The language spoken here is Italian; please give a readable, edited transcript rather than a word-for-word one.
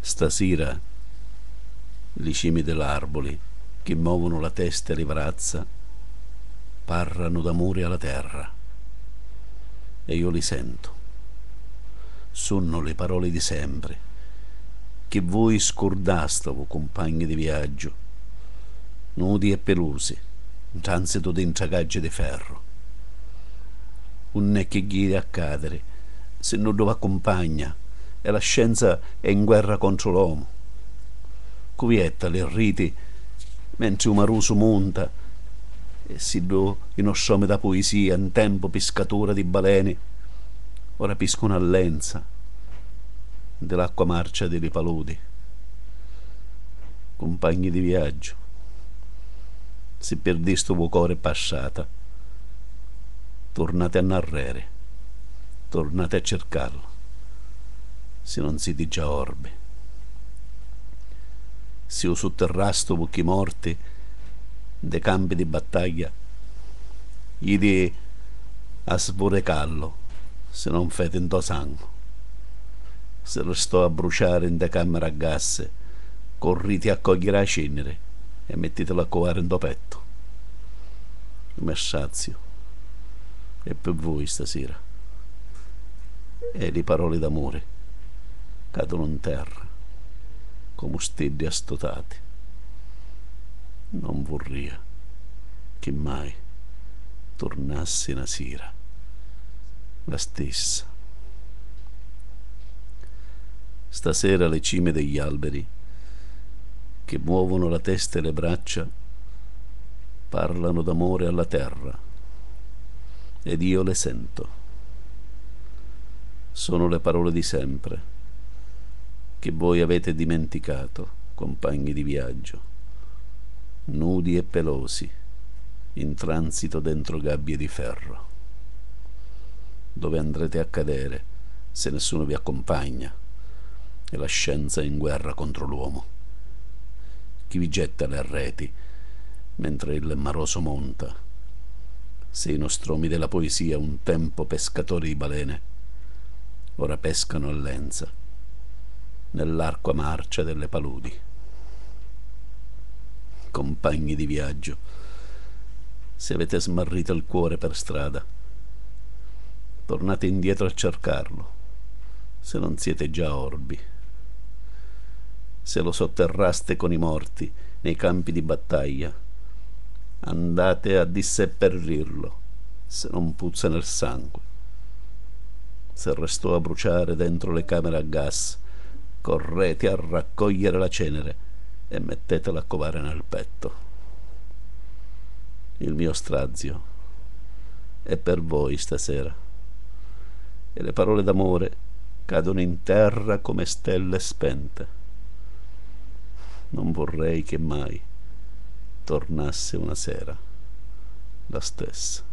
Stasera i cimi dell'arboli che muovono la testa e le brazza parlano d'amore alla terra e io li sento. Sono le parole di sempre che voi scordastavo, compagni di viaggio, nudi e pelosi, in transito di intragaggi di ferro. Un è che gli a cadere se non dove accompagna e la scienza è in guerra contro l'uomo. Cuvietta le riti mentre un maruso monta e si do in osciome da poesia in tempo pescatura di balene ora piscono a lenza dell'acqua marcia delle paludi. Compagni di viaggio, se perdisto vo core passata, tornate a narrere, tornate a cercarlo se non siete già orbi. Se o sotterrasto buchi morti dei campi di battaglia idi a svorecallo se non fete in to sangue. Se restò a bruciare in de camere a gas corriti a cogliere la cenere e mettetelo a covare in to petto. Il messaggio è per voi stasera e le parole d'amore cadono in terra come stelle astotati. Non vorrei che mai tornasse una sera la stessa. Stasera le cime degli alberi che muovono la testa e le braccia parlano d'amore alla terra ed io le sento. Sono le parole di sempre che voi avete dimenticato, compagni di viaggio, nudi e pelosi, in transito dentro gabbie di ferro, dove andrete a cadere se nessuno vi accompagna e la scienza è in guerra contro l'uomo. Chi vi getta le reti mentre il maroso monta, se i nostromi della poesia un tempo pescatori di balene, ora pescano a lenza nell'acqua marcia delle paludi. Compagni di viaggio, se avete smarrito il cuore per strada, tornate indietro a cercarlo, se non siete già orbi. Se lo sotterraste con i morti nei campi di battaglia, andate a disseppelrirlo, se non puzza nel sangue. Se restò a bruciare dentro le camere a gas, correte a raccogliere la cenere e mettetela a covare nel petto. Il mio strazio è per voi stasera e le parole d'amore cadono in terra come stelle spente. Non vorrei che mai tornasse una sera la stessa.